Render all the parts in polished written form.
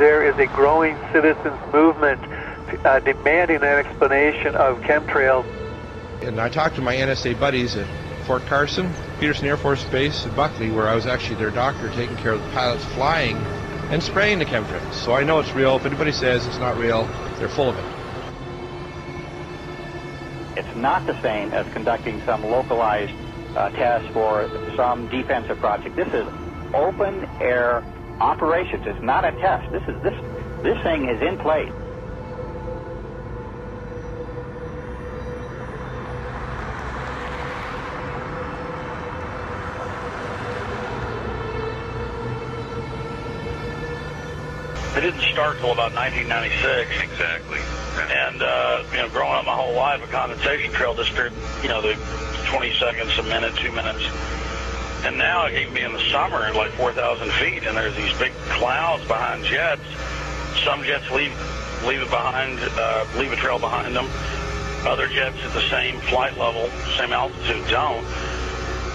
there is a growing citizens movement demanding an explanation of chemtrails. And I talked to my NSA buddies at Fort Carson, Peterson Air Force Base, and Buckley, where I was actually their doctor taking care of the pilots flying and spraying the chemtrails. So I know it's real. If anybody says it's not real, they're full of it. It's not the same as conducting some localized test for some defensive project. This is open air operations. It's not a test. This thing is in place. It didn't start until about 1996. Exactly. And, growing up my whole life, a condensation trail disappeared, the 20 seconds, a minute, 2 minutes. And now it can be in the summer at like 4,000 feet, and there's these big clouds behind jets. Some jets leave it behind, leave a trail behind them. Other jets at the same flight level, same altitude don't.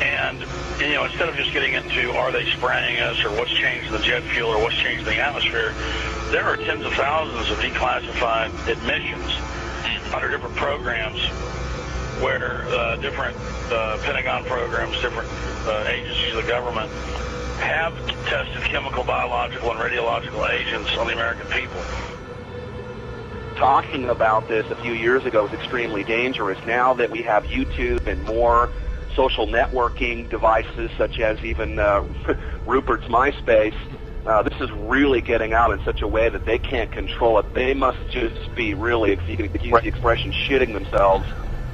And, instead of just getting into are they spraying us or what's changed in the jet fuel or what's changed in the atmosphere, there are tens of thousands of declassified admissions under different programs where different Pentagon programs, different agencies of the government have tested chemical, biological, and radiological agents on the American people. Talking about this a few years ago was extremely dangerous. Now that we have YouTube and more social networking devices, such as even Rupert's MySpace, this is really getting out in such a way that they can't control it. They must just be really, if you can use the expression, shitting themselves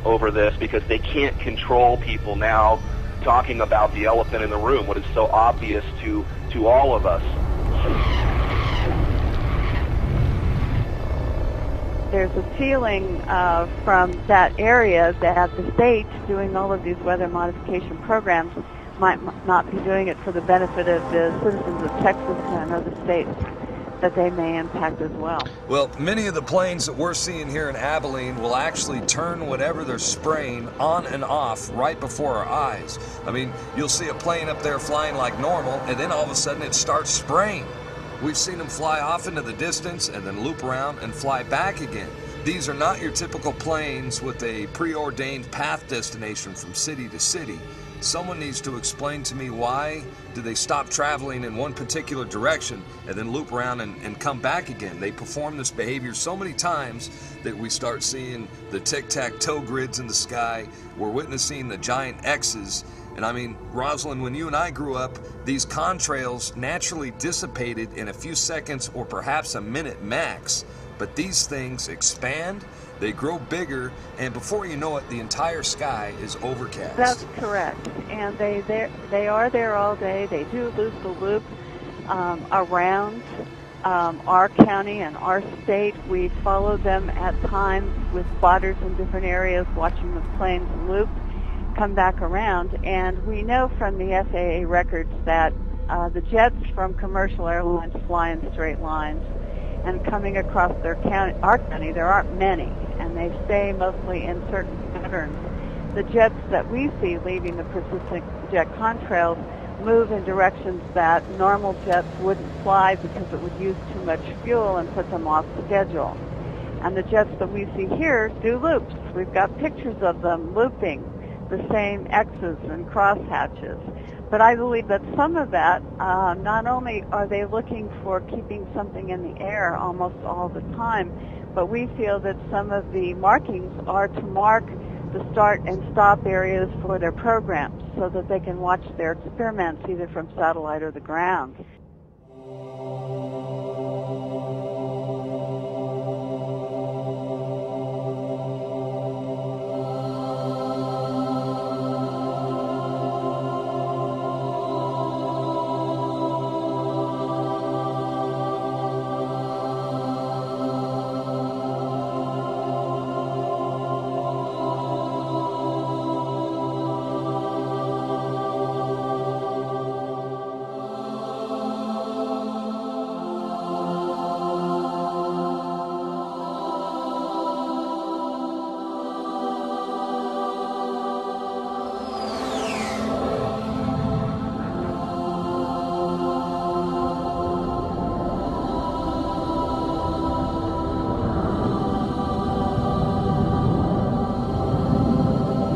over this, because they can't control people now talking about the elephant in the room, what is so obvious to all of us. There's a feeling from that area that the states doing all of these weather modification programs might not be doing it for the benefit of the citizens of Texas and other states that they may impact as well. Well, many of the planes that we're seeing here in Abilene will actually turn whatever they're spraying on and off right before our eyes. I mean, you'll see a plane up there flying like normal, and then all of a sudden it starts spraying. We've seen them fly off into the distance and then loop around and fly back again. These are not your typical planes with a preordained path destination from city to city. Someone needs to explain to me why do they stop traveling in one particular direction and then loop around and come back again. They perform this behavior so many times that we start seeing the tic-tac-toe grids in the sky. We're witnessing the giant X's. And I mean, Rosalind, when you and I grew up, these contrails naturally dissipated in a few seconds or perhaps a minute max. But these things expand, they grow bigger, and before you know it, the entire sky is overcast. That's correct. And they are there all day. They do lose the loop around our county and our state. We follow them at times with spotters in different areas, watching the planes loop, come back around. And we know from the FAA records that the jets from commercial airlines fly in straight lines. And coming across our county, there aren't many, and they stay mostly in certain patterns. The jets that we see leaving the persistent jet contrails move in directions that normal jets wouldn't fly because it would use too much fuel and put them off schedule. And the jets that we see here do loops. We've got pictures of them looping the same X's and crosshatches. But I believe that some of that, not only are they looking for keeping something in the air almost all the time, but we feel that some of the markings are to mark the start and stop areas for their programs so that they can watch their experiments either from satellite or the ground.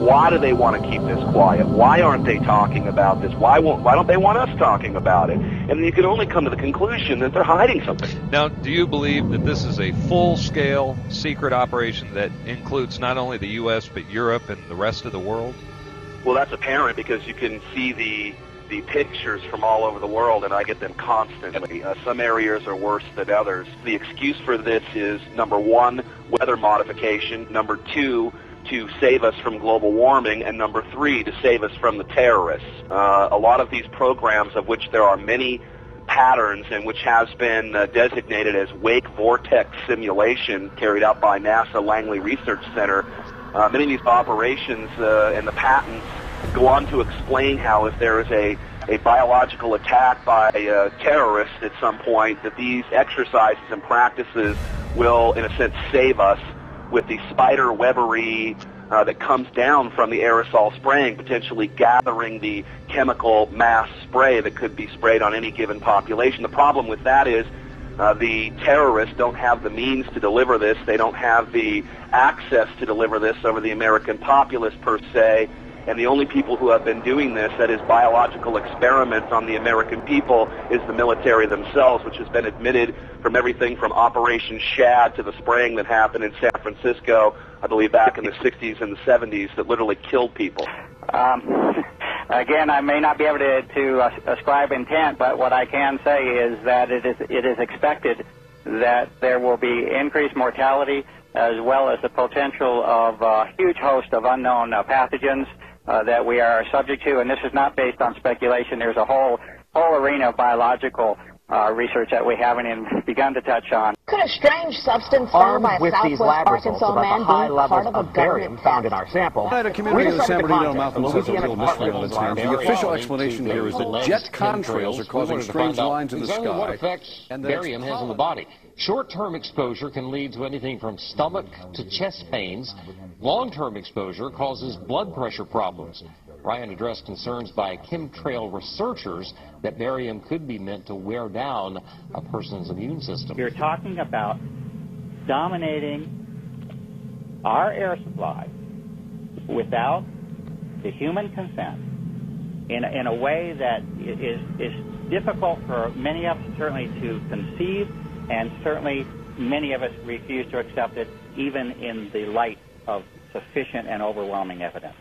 Why do they want to keep this quiet? Why aren't they talking about this? Why don't they want us talking about it? And you can only come to the conclusion that they're hiding something. Now, do you believe that this is a full-scale secret operation that includes not only the U.S. but Europe and the rest of the world? Well, that's apparent because you can see the pictures from all over the world, and I get them constantly. Some areas are worse than others. The excuse for this is, number one, weather modification, number two, to save us from global warming, and number three, to save us from the terrorists. A lot of these programs, of which there are many patterns and which has been designated as wake vortex simulation carried out by NASA Langley Research Center, many of these operations and the patents go on to explain how if there is a biological attack by terrorists at some point, that these exercises and practices will, in a sense, save us with the spider webbery that comes down from the aerosol spraying, potentially gathering the chemical mass spray that could be sprayed on any given population. The problem with that is the terrorists don't have the means to deliver this. They don't have the access to deliver this over the American populace per se. And the only people who have been doing this, that is biological experiments on the American people, is the military themselves, which has been admitted from everything from Operation Shad to the spraying that happened in San Francisco, I believe back in the 60s and the 70s, that literally killed people. Again, I may not be able to ascribe intent, but what I can say is that it is expected that there will be increased mortality as well as the potential of a huge host of unknown pathogens that we are subject to, and this is not based on speculation. There's a whole arena of biological research that we haven't even begun to touch on. Could a strange substance found by a Southwest Arkansas man be part of a barium found in our sample? At a community of the San Bernardino Mountains has a real mystery on its hands. The official explanation here is that jet contrails are causing strange lines in the sky. What effects barium has on the body. Short-term exposure can lead to anything from stomach to chest pains. Long-term exposure causes blood pressure problems. Ryan addressed concerns by chemtrail researchers that barium could be meant to wear down a person's immune system. You're talking about dominating our air supply without the human consent in a way that is difficult for many of us certainly to conceive, and certainly many of us refuse to accept it even in the light of sufficient and overwhelming evidence.